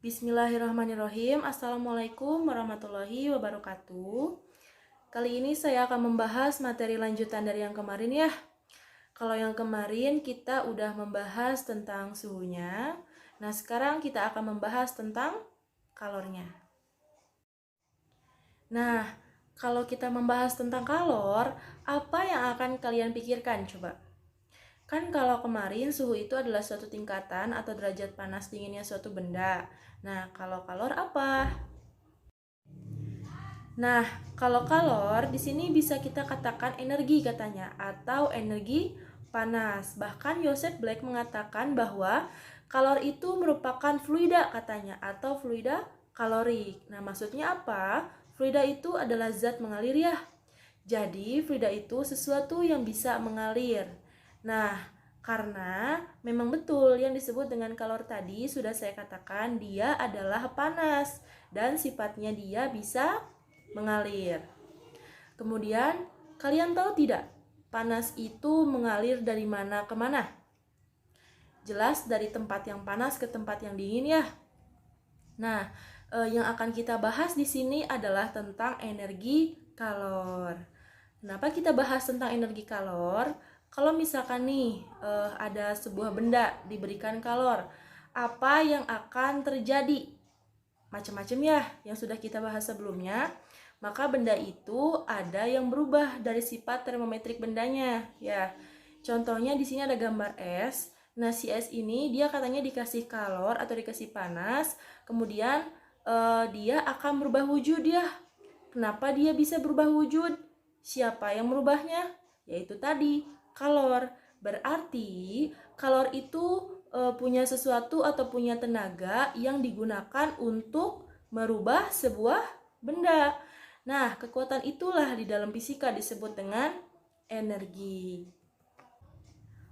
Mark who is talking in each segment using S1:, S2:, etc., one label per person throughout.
S1: Bismillahirrahmanirrahim. Assalamualaikum warahmatullahi wabarakatuh. Kali ini saya akan membahas materi lanjutan dari yang kemarin ya. Kalau yang kemarin kita udah membahas tentang suhunya. Nah, sekarang kita akan membahas tentang kalornya. Nah, kalau kita membahas tentang kalor, apa yang akan kalian pikirkan coba? Kan kalau kemarin suhu itu adalah suatu tingkatan atau derajat panas dinginnya suatu benda. Nah, kalau kalor apa? Nah, kalau kalor di sini bisa kita katakan energi katanya atau energi panas. Bahkan Joseph Black mengatakan bahwa kalor itu merupakan fluida katanya atau fluida kalorik. Nah, maksudnya apa? Fluida itu adalah zat mengalir ya. Jadi, fluida itu sesuatu yang bisa mengalir. Nah, karena memang betul yang disebut dengan kalor tadi sudah saya katakan dia adalah panas dan sifatnya dia bisa mengalir. Kemudian, kalian tahu tidak panas itu mengalir dari mana ke mana? Jelas dari tempat yang panas ke tempat yang dingin ya. Nah, yang akan kita bahas di sini adalah tentang energi kalor. Kenapa kita bahas tentang energi kalor? Kalau misalkan nih ada sebuah benda diberikan kalor, apa yang akan terjadi? Macam-macam ya yang sudah kita bahas sebelumnya. Maka benda itu ada yang berubah dari sifat termometrik bendanya ya. Contohnya di sini ada gambar es. Nah, si es ini dia katanya dikasih kalor atau dikasih panas, kemudian dia akan berubah wujud ya. Kenapa dia bisa berubah wujud? Siapa yang merubahnya? Yaitu tadi, kalor. Berarti kalor itu punya sesuatu atau punya tenaga yang digunakan untuk merubah sebuah benda. Nah, kekuatan itulah di dalam fisika disebut dengan energi.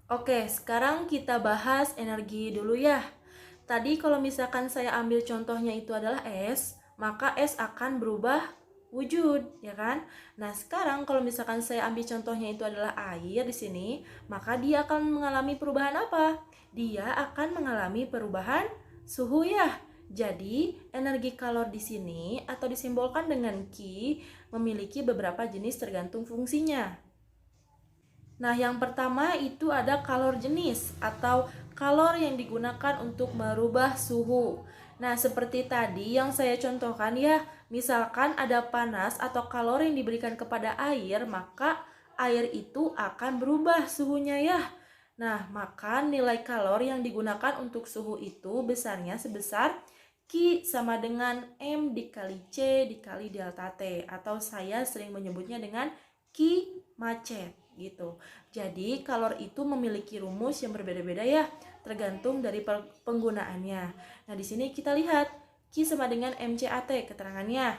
S1: Oke, sekarang kita bahas energi dulu ya. Tadi kalau misalkan saya ambil contohnya itu adalah es, maka es akan berubah wujud, ya kan? Nah, sekarang kalau misalkan saya ambil contohnya itu adalah air di sini, maka dia akan mengalami perubahan apa? Dia akan mengalami perubahan suhu ya. Jadi, energi kalor di sini atau disimbolkan dengan Q memiliki beberapa jenis tergantung fungsinya. Nah, yang pertama itu ada kalor jenis atau kalor yang digunakan untuk merubah suhu. Nah, seperti tadi yang saya contohkan ya, misalkan ada panas atau kalor yang diberikan kepada air, maka air itu akan berubah suhunya ya. Nah, maka nilai kalor yang digunakan untuk suhu itu besarnya sebesar Q sama dengan M dikali C dikali delta T, atau saya sering menyebutnya dengan Q macet gitu. Jadi kalor itu memiliki rumus yang berbeda-beda ya, tergantung dari penggunaannya. Nah, di sini kita lihat Q sama dengan MCAT keterangannya.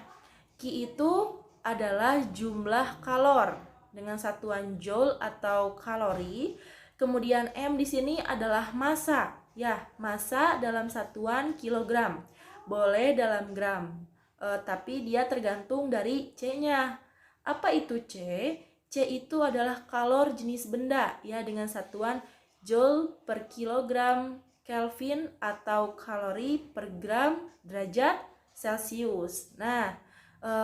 S1: Q itu adalah jumlah kalor dengan satuan joule atau kalori. Kemudian M di sini adalah massa, ya, massa dalam satuan kilogram. Boleh dalam gram. Tapi dia tergantung dari C-nya. Apa itu C? C itu adalah kalor jenis benda ya dengan satuan joule per kilogram Kelvin atau kalori per gram derajat Celcius. Nah,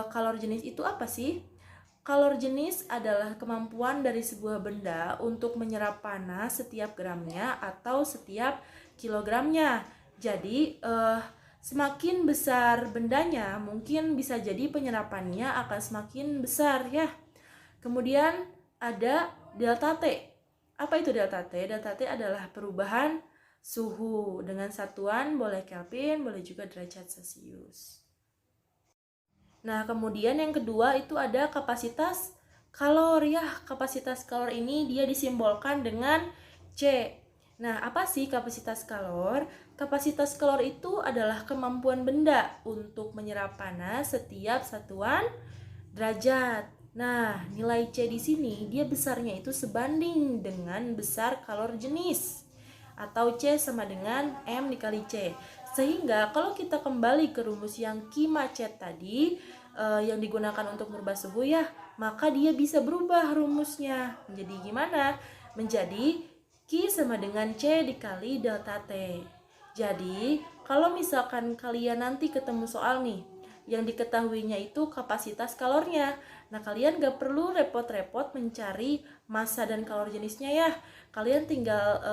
S1: kalor jenis itu apa sih? Kalor jenis adalah kemampuan dari sebuah benda untuk menyerap panas setiap gramnya atau setiap kilogramnya. Jadi, semakin besar bendanya, mungkin bisa jadi penyerapannya akan semakin besar ya. Kemudian ada delta T. Apa itu delta T? Delta T adalah perubahan suhu dengan satuan boleh Kelvin, boleh juga derajat Celcius. Nah, kemudian yang kedua itu ada kapasitas kalor ya. Kapasitas kalor ini dia disimbolkan dengan C. Nah, apa sih kapasitas kalor? Kapasitas kalor itu adalah kemampuan benda untuk menyerap panas setiap satuan derajat. Nah, nilai C di sini dia besarnya itu sebanding dengan besar kalor jenis, atau C sama dengan M dikali C. Sehingga kalau kita kembali ke rumus yang Q macet tadi yang digunakan untuk merubah suhu ya, maka dia bisa berubah rumusnya. Menjadi gimana? Menjadi Q sama dengan C dikali delta T. Jadi, kalau misalkan kalian nanti ketemu soal nih, yang diketahuinya itu kapasitas kalornya. Nah, kalian gak perlu repot-repot mencari massa dan kalor jenisnya ya. Kalian tinggal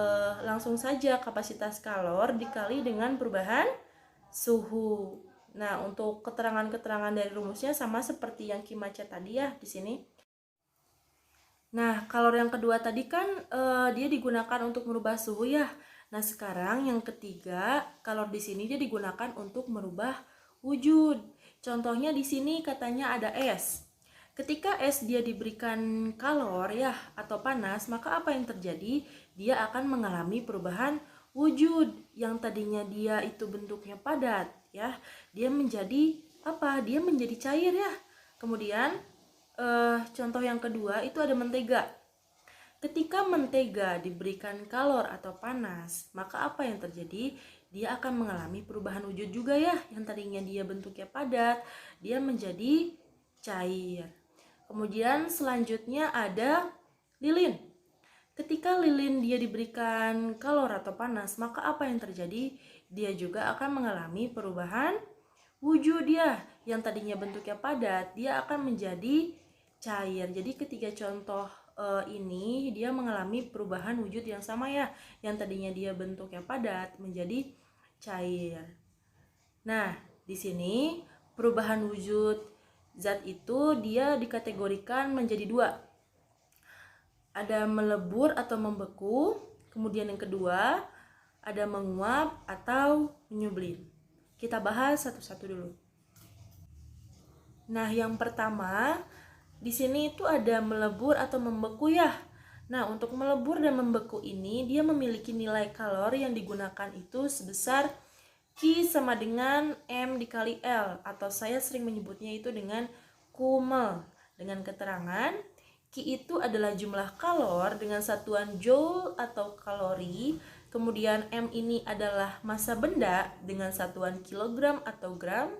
S1: langsung saja kapasitas kalor dikali dengan perubahan suhu. Nah, untuk keterangan-keterangan dari rumusnya sama seperti yang Kimaca tadi ya di sini. Nah, kalor yang kedua tadi kan dia digunakan untuk merubah suhu ya. Nah, sekarang yang ketiga, kalor di sini dia digunakan untuk merubah wujud. Contohnya di sini katanya ada es. Ketika es dia diberikan kalor ya atau panas, maka apa yang terjadi? Dia akan mengalami perubahan wujud. Yang tadinya dia itu bentuknya padat ya, dia menjadi apa? Dia menjadi cair ya. Kemudian contoh yang kedua itu ada mentega. Ketika mentega diberikan kalor atau panas, maka apa yang terjadi? Dia akan mengalami perubahan wujud juga ya. Yang tadinya dia bentuknya padat, dia menjadi cair. Kemudian selanjutnya ada lilin. Ketika lilin dia diberikan kalor atau panas, maka apa yang terjadi? Dia juga akan mengalami perubahan wujud dia. Yang tadinya bentuknya padat, dia akan menjadi cair. Jadi ketiga contoh ini dia mengalami perubahan wujud yang sama ya. Yang tadinya dia bentuknya padat menjadi cair. Nah, di sini perubahan wujud zat itu dia dikategorikan menjadi dua. Ada melebur atau membeku, kemudian yang kedua ada menguap atau menyublim. Kita bahas satu-satu dulu. Nah, yang pertama di sini itu ada melebur atau membeku ya. Nah, untuk melebur dan membeku ini dia memiliki nilai kalor yang digunakan itu sebesar Q sama dengan M dikali L, atau saya sering menyebutnya itu dengan Kumel. Dengan keterangan Q itu adalah jumlah kalor dengan satuan joule atau kalori, kemudian M ini adalah massa benda dengan satuan kilogram atau gram,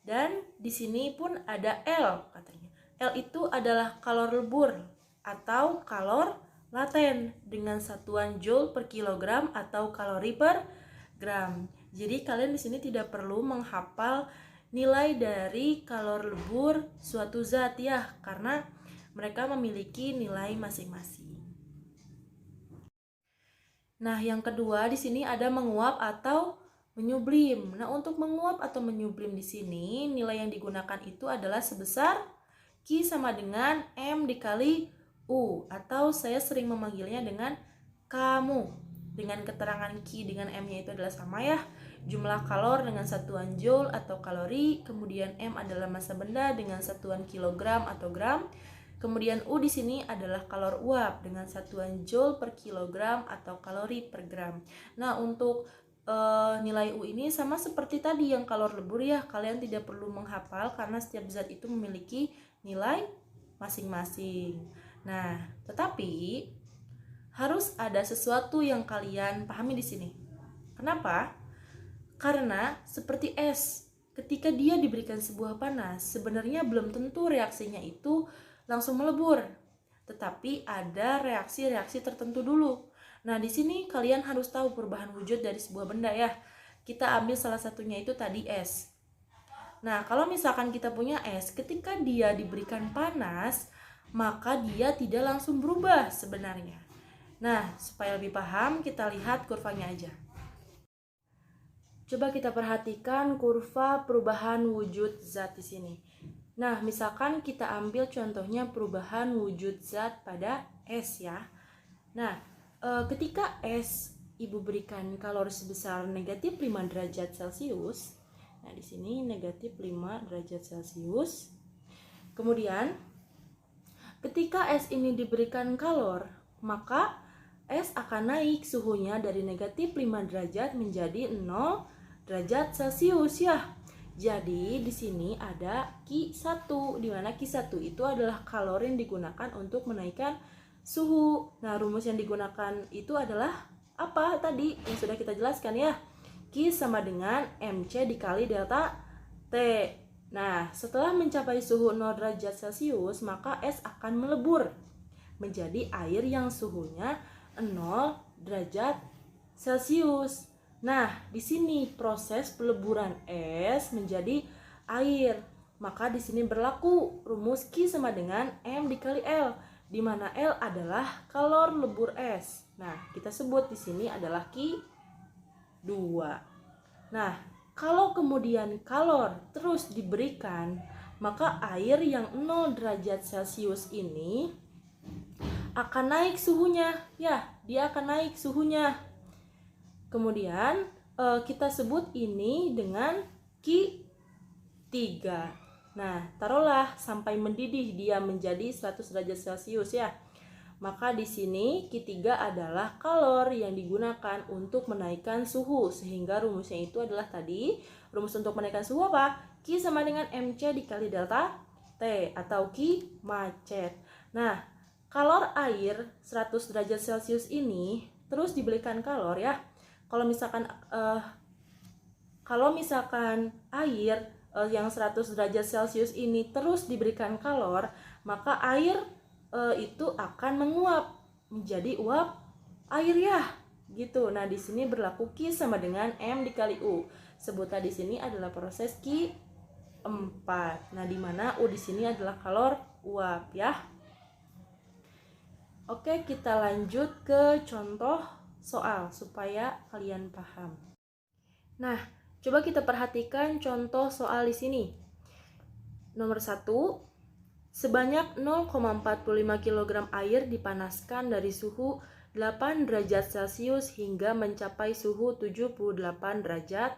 S1: dan di sini pun ada L katanya. L itu adalah kalor lebur atau kalor laten dengan satuan joule per kilogram atau kalori per gram. Jadi kalian di sini tidak perlu menghafal nilai dari kalor lebur suatu zat ya, karena mereka memiliki nilai masing-masing. Nah, yang kedua di sini ada menguap atau menyublim. Nah, untuk menguap atau menyublim di sini nilai yang digunakan itu adalah sebesar Q sama dengan M dikali U, atau saya sering memanggilnya dengan kamu. Dengan keterangan Q dengan M-nya itu adalah sama ya. Jumlah kalor dengan satuan joule atau kalori, kemudian M adalah massa benda dengan satuan kilogram atau gram. Kemudian U di sini adalah kalor uap dengan satuan joule per kilogram atau kalori per gram. Nah, untuk nilai U ini sama seperti tadi yang kalor lebur ya. Kalian tidak perlu menghafal karena setiap zat itu memiliki nilai masing-masing. Nah, tetapi harus ada sesuatu yang kalian pahami di sini. Kenapa? Karena seperti es, ketika dia diberikan sebuah panas, sebenarnya belum tentu reaksinya itu langsung melebur, tetapi ada reaksi-reaksi tertentu dulu. Nah, di sini kalian harus tahu perubahan wujud dari sebuah benda ya. Kita ambil salah satunya itu tadi es. Nah, kalau misalkan kita punya es, ketika dia diberikan panas, maka dia tidak langsung berubah sebenarnya. Nah, supaya lebih paham, kita lihat kurvanya aja. Coba kita perhatikan kurva perubahan wujud zat di sini. Nah, misalkan kita ambil contohnya perubahan wujud zat pada es ya. Nah, ketika es ibu berikan kalori sebesar negatif 5 derajat Celcius. Nah, di sini negatif 5 derajat Celcius. Kemudian, ketika es ini diberikan kalor, maka es akan naik suhunya dari negatif 5 derajat menjadi 0 derajat Celcius ya. Jadi di sini ada Q1, di mana Q1 itu adalah kalori yang digunakan untuk menaikkan suhu. Nah, rumus yang digunakan itu adalah apa tadi yang sudah kita jelaskan ya. Q sama dengan MC dikali delta T. Nah, setelah mencapai suhu 0 derajat Celcius, maka es akan melebur menjadi air yang suhunya 0 derajat Celcius. Nah, di sini proses peleburan es menjadi air. Maka di sini berlaku rumus Q sama dengan M dikali L, di mana L adalah kalor lebur es. Nah, kita sebut di sini adalah Q2. Nah, kalau kemudian kalor terus diberikan, maka air yang 0 derajat Celcius ini akan naik suhunya. Ya, dia akan naik suhunya. Kemudian kita sebut ini dengan Q3. Nah, taruhlah sampai mendidih dia menjadi 100 derajat Celcius ya. Maka di sini Q3 adalah kalor yang digunakan untuk menaikkan suhu, sehingga rumusnya itu adalah tadi rumus untuk menaikkan suhu apa? Q sama dengan MC dikali delta T atau Q macet. Nah, kalor air 100 derajat Celcius ini terus diberikan kalor ya. Kalau misalkan air yang 100 derajat Celcius ini terus diberikan kalor, maka air itu akan menguap menjadi uap air ya, gitu. Nah, di sini berlaku Q sama dengan M dikali U. Sebutan di sini adalah proses Q4. Nah, di mana U di sini adalah kalor uap ya. Oke, kita lanjut ke contoh soal supaya kalian paham. Nah, coba kita perhatikan contoh soal di sini. Nomor 1, sebanyak 0,45 kg air dipanaskan dari suhu 8 derajat Celcius hingga mencapai suhu 78 derajat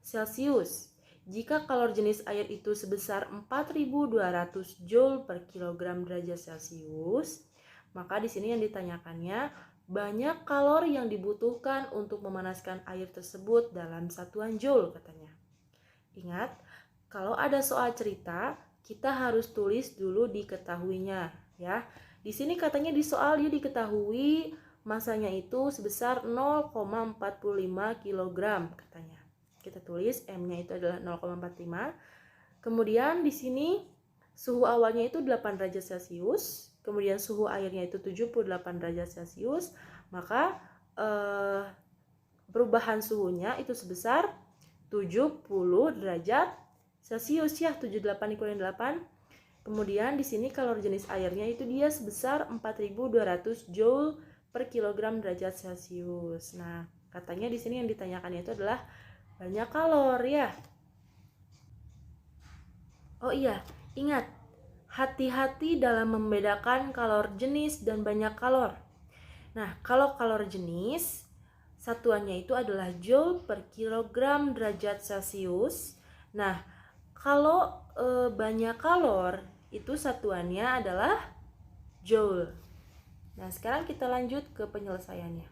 S1: Celcius. Jika kalor jenis air itu sebesar 4.200 Joule per kilogram derajat Celcius, maka di sini yang ditanyakannya banyak kalori yang dibutuhkan untuk memanaskan air tersebut dalam satuan Joule katanya. Ingat, kalau ada soal cerita, kita harus tulis dulu diketahuinya ya. Di sini katanya di soal dia diketahui masanya itu sebesar 0,45 kg katanya. Kita tulis M-nya itu adalah 0,45. Kemudian di sini suhu awalnya itu 8 derajat Celcius. Kemudian suhu airnya itu 78 derajat Celcius, maka perubahan suhunya itu sebesar 70 derajat Celcius ya, 78 dikurangin 8. Kemudian di sini kalor jenis airnya itu dia sebesar 4.200 Joule per kilogram derajat Celcius. Nah, katanya di sini yang ditanyakannya itu adalah banyak kalor ya. Oh iya, ingat, hati-hati dalam membedakan kalor jenis dan banyak kalor. Nah, kalau kalor jenis, satuannya itu adalah Joule per kilogram derajat Celcius. Nah, kalau banyak kalor, itu satuannya adalah Joule. Nah, sekarang kita lanjut ke penyelesaiannya.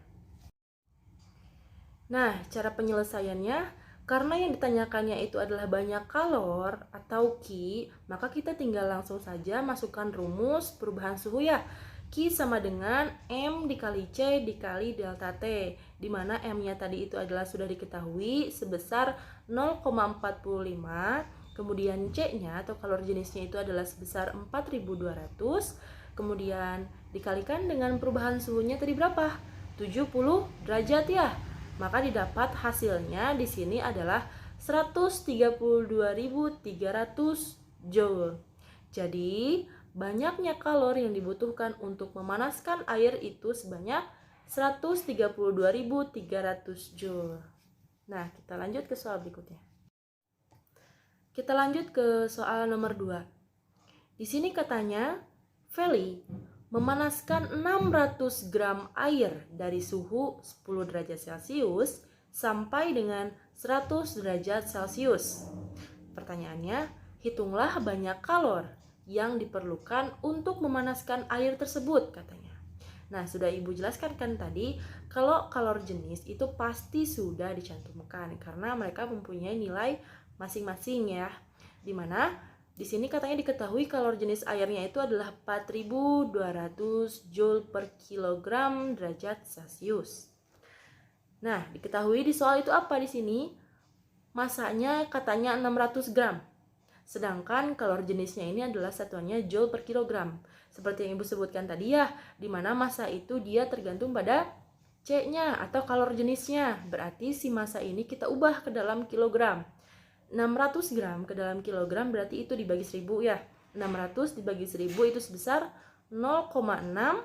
S1: Nah, cara penyelesaiannya, karena yang ditanyakannya itu adalah banyak kalor atau Q, maka kita tinggal langsung saja masukkan rumus perubahan suhu ya. Q sama dengan M dikali C dikali delta T, di mana M-nya tadi itu adalah sudah diketahui sebesar 0,45, kemudian C-nya atau kalor jenisnya itu adalah sebesar 4.200, kemudian dikalikan dengan perubahan suhunya tadi berapa? 70 derajat ya. Maka didapat hasilnya di sini adalah 132.300 Joule. Jadi, banyaknya kalori yang dibutuhkan untuk memanaskan air itu sebanyak 132.300 Joule. Nah, kita lanjut ke soal berikutnya. Kita lanjut ke soal nomor 2. Di sini katanya, Feli memanaskan 600 gram air dari suhu 10 derajat Celcius sampai dengan 100 derajat Celcius. Pertanyaannya, hitunglah banyak kalor yang diperlukan untuk memanaskan air tersebut katanya. Nah, sudah Ibu jelaskan kan tadi, kalau kalor jenis itu pasti sudah dicantumkan karena mereka mempunyai nilai masing-masing ya. Dimana di sini katanya diketahui kalor jenis airnya itu adalah 4.200 Joule per kilogram derajat Celcius. Nah, diketahui di soal itu apa di sini? Masanya katanya 600 gram. Sedangkan kalor jenisnya ini adalah satuannya Joule per kilogram. Seperti yang Ibu sebutkan tadi ya, di mana massa itu dia tergantung pada C-nya atau kalor jenisnya. Berarti si massa ini kita ubah ke dalam kilogram. 600 gram ke dalam kilogram berarti itu dibagi 1000 ya. 600 dibagi 1000 itu sebesar 0,6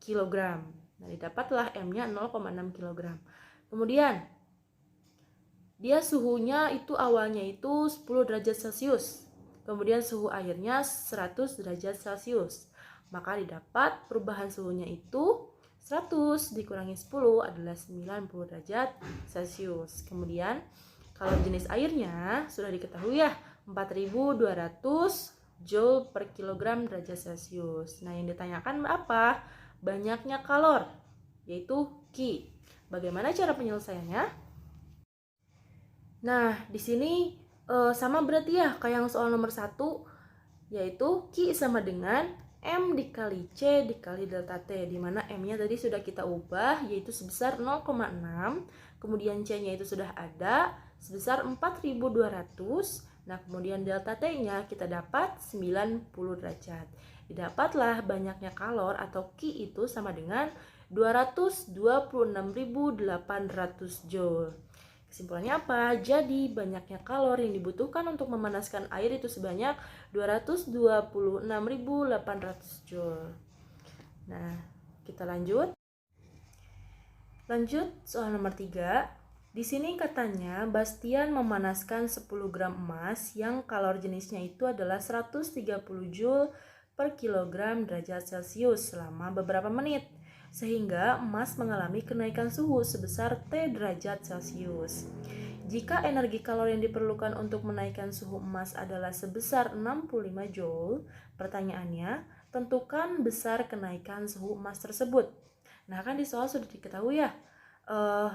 S1: kilogram. Nah, didapatlah M-nya 0,6 kilogram. Kemudian dia suhunya itu awalnya itu 10 derajat Celcius. Kemudian suhu airnya 100 derajat Celcius. Maka didapat perubahan suhunya itu 100 dikurangi 10 adalah 90 derajat Celcius. Kemudian kalau jenis airnya sudah diketahui ya, 4200 Joule per kilogram derajat Celcius. Nah, yang ditanyakan apa? Banyaknya kalor, yaitu Q. Bagaimana cara penyelesaiannya? Nah, di sini sama berarti ya kayak yang soal nomor 1, yaitu Q sama dengan M dikali C dikali delta T, di mana M-nya tadi sudah kita ubah yaitu sebesar 0,6, kemudian C-nya itu sudah ada sebesar 4200. Nah, kemudian delta T-nya kita dapat 90 derajat. Didapatlah banyaknya kalor atau Q itu sama dengan 226.800 Joule. Kesimpulannya apa? Jadi banyaknya kalor yang dibutuhkan untuk memanaskan air itu sebanyak 226.800 Joule. Nah, kita lanjut. Lanjut soal nomor 3. Di sini katanya Bastian memanaskan 10 gram emas yang kalor jenisnya itu adalah 130 Joule per kilogram derajat Celcius selama beberapa menit, sehingga emas mengalami kenaikan suhu sebesar T derajat Celcius. Jika energi kalor yang diperlukan untuk menaikkan suhu emas adalah sebesar 65 Joule, pertanyaannya, tentukan besar kenaikan suhu emas tersebut. Nah, kan di soal sudah diketahui ya,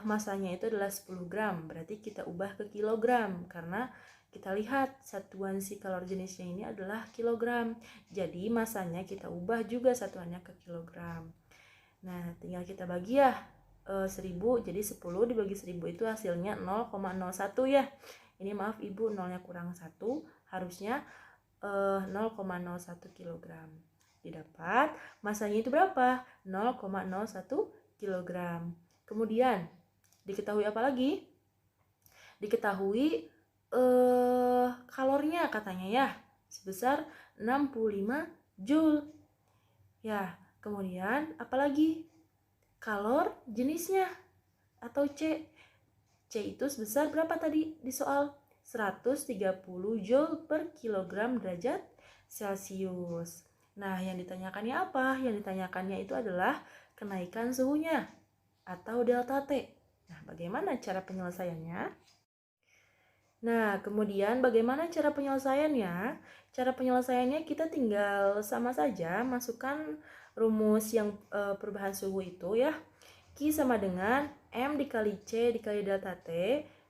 S1: masanya itu adalah 10 gram, berarti kita ubah ke kilogram, karena kita lihat satuan si kalor jenisnya ini adalah kilogram. Jadi masanya kita ubah juga satuannya ke kilogram. Nah, tinggal kita bagi ya 1000, jadi 10 dibagi 1000 itu hasilnya 0,01 ya. Ini maaf Ibu, nolnya kurang 1, harusnya 0,01 kilogram. Didapat masanya itu berapa? 0,01 kilogram. Kemudian diketahui apa lagi? Diketahui kalornya katanya ya, sebesar 65 Joule. Ya, kemudian apalagi? Kalor jenisnya atau C. C itu sebesar berapa tadi di soal? 130 Joule per kilogram derajat Celcius. Nah, yang ditanyakannya apa? Yang ditanyakannya itu adalah kenaikan suhunya atau delta T. Nah, bagaimana cara penyelesaiannya? Nah, kemudian bagaimana cara penyelesaiannya? Cara penyelesaiannya kita tinggal sama saja masukkan rumus yang perubahan suhu itu ya. Q sama dengan M dikali C dikali delta T.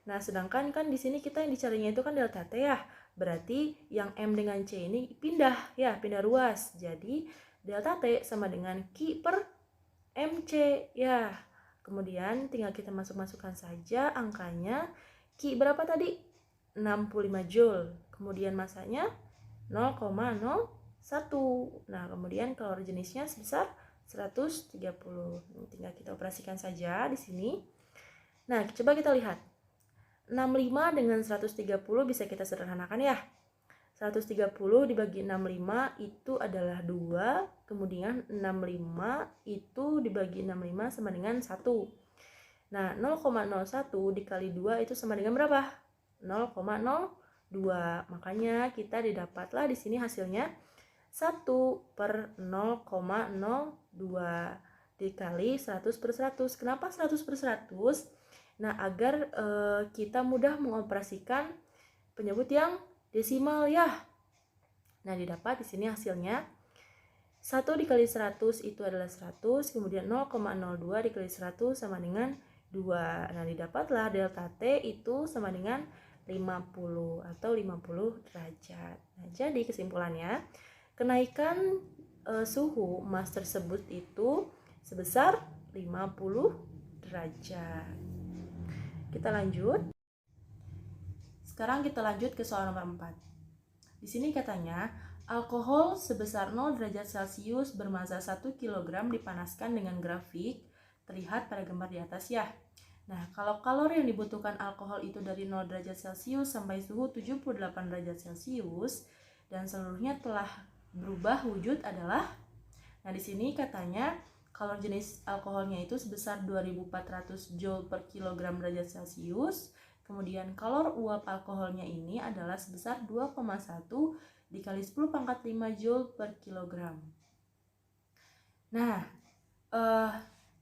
S1: Nah, sedangkan kan di sini kita yang dicarinya itu kan delta T ya. Berarti yang M dengan C ini pindah ya, pindah ruas. Jadi delta T sama dengan Q per MC ya. Kemudian tinggal kita masukkan saja angkanya. Q berapa tadi? 65 Joule. Kemudian masanya 0,01. Nah, kemudian kalor jenisnya sebesar 130. Tinggal kita operasikan saja di sini. Nah, coba kita lihat. 65 dengan 130 bisa kita sederhanakan ya. 130 dibagi 65 itu adalah 2. Kemudian 65 itu dibagi 65 sama dengan 1. Nah, 0,01 dikali 2 itu sama dengan berapa? 0,02. Makanya kita didapatlah di sini hasilnya 1 per 0,02 dikali 100 per 100. Kenapa 100 per 100? Nah, agar kita mudah mengoperasikan penyebut yang desimal ya. Nah, didapat di sini hasilnya 1 dikali 100 itu adalah 100, kemudian 0,02 dikali 100 sama dengan 2. Nah, didapatlah delta T itu sama dengan 50 atau 50 derajat. Nah, jadi kesimpulannya, kenaikan suhu emas tersebut itu sebesar 50 derajat. Kita lanjut. Sekarang kita lanjut ke soal nomor 4. Di sini katanya, alkohol sebesar 0 derajat Celcius bermassa 1 kg dipanaskan dengan grafik terlihat pada gambar di atas ya. Nah, kalau kalori yang dibutuhkan alkohol itu dari 0 derajat Celcius sampai suhu 78 derajat Celcius dan seluruhnya telah berubah wujud adalah, nah di sini katanya kalori jenis alkoholnya itu sebesar 2400 Joule per kilogram derajat Celcius. Kemudian kalori uap alkoholnya ini adalah sebesar 2,1 dikali 10 pangkat 5 Joule per kilogram. Nah,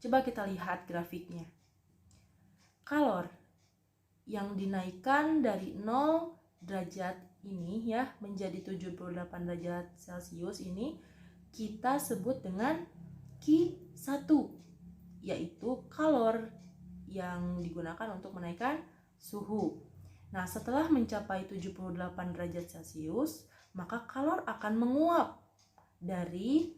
S1: coba kita lihat grafiknya. Kalor yang dinaikkan dari 0 derajat ini ya menjadi 78 derajat Celcius ini kita sebut dengan Q1, yaitu kalor yang digunakan untuk menaikkan suhu. Nah, setelah mencapai 78 derajat Celcius, maka kalor akan menguap dari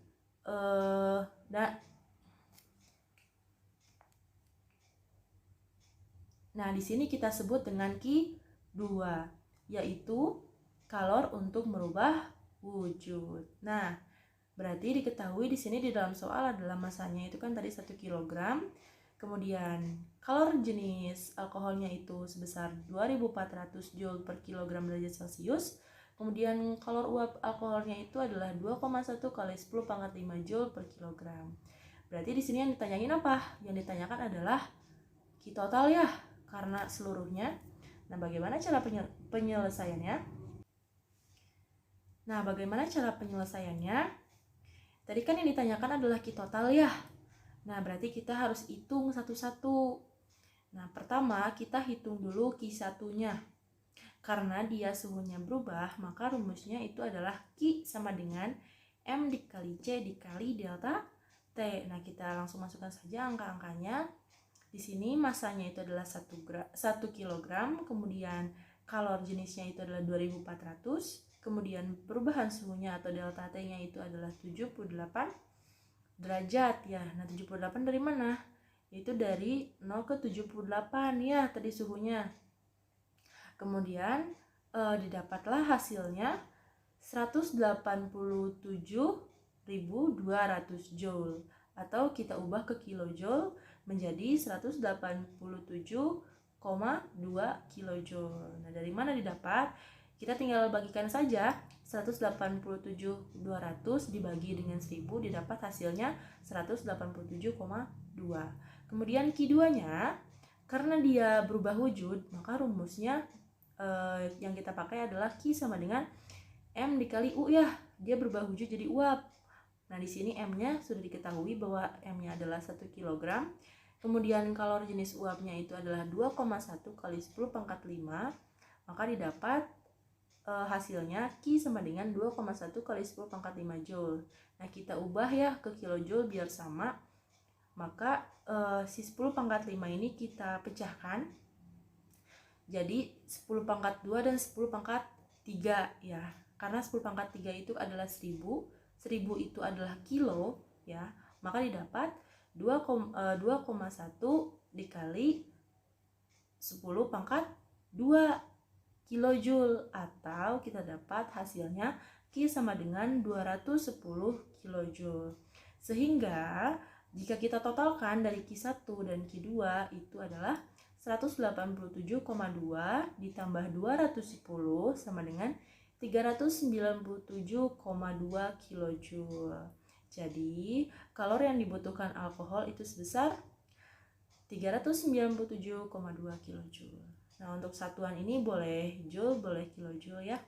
S1: Nah, di sini kita sebut dengan Q2, yaitu kalor untuk merubah wujud. Nah, berarti diketahui di sini di dalam soal adalah masanya itu kan tadi 1 kg. Kemudian kalor jenis alkoholnya itu sebesar 2400 Joule per kilogram derajat Celcius. Kemudian kalor uap alkoholnya itu adalah 2,1 kali 10 pangkat 5 Joule per kilogram. Berarti di sini yang ditanyain apa? Yang ditanyakan adalah Q total ya, karena seluruhnya. Nah, bagaimana cara penyelesaiannya? Tadi kan yang ditanyakan adalah Q total ya. Nah, berarti kita harus hitung satu-satu. Nah, pertama kita hitung dulu Q1-nya. Karena dia suhunya berubah, maka rumusnya itu adalah Q sama dengan M dikali C dikali delta T. Nah, kita langsung masukkan saja angka-angkanya. Di sini masanya itu adalah 1 kg, kemudian kalor jenisnya itu adalah 2400, kemudian perubahan suhunya atau delta T-nya itu adalah 78 derajat ya. Nah, 78 dari mana? Itu dari 0 ke 78 ya tadi suhunya. Kemudian didapatlah hasilnya 187.200 Joule, atau kita ubah ke kilojoule menjadi 187,2 kilojoule. Nah, dari mana didapat? Kita tinggal bagikan saja 187.200 dibagi dengan 1000, didapat hasilnya 187,2. Kemudian Q2-nya, karena dia berubah wujud, maka rumusnya yang kita pakai adalah Q sama dengan M dikali U ya. Dia berubah wujud jadi uap. Nah, di sini M-nya sudah diketahui bahwa M-nya adalah 1 kg. Kemudian kalori jenis uapnya itu adalah 2,1 kali 10 pangkat 5. Maka didapat hasilnya Q sama dengan 2,1 kali 10 pangkat 5 Joule. Nah, kita ubah ya ke kilojoule biar sama. Maka si 10 pangkat 5 ini kita pecahkan. Jadi 10 pangkat 2 dan 10 pangkat 3 ya. Karena 10 pangkat 3 itu adalah 1000 itu adalah kilo ya, maka didapat 2,1 dikali 10 pangkat 2 kilojoule, atau kita dapat hasilnya Q sama dengan 210 kilojoule. Sehingga jika kita totalkan dari Q1 dan Q2 itu adalah 187,2 ditambah 210 sama dengan 397,2 kilojoule. Jadi, kalori yang dibutuhkan alkohol itu sebesar 397,2 kilojoule. Nah, untuk satuan ini boleh joule, boleh kilojoule ya.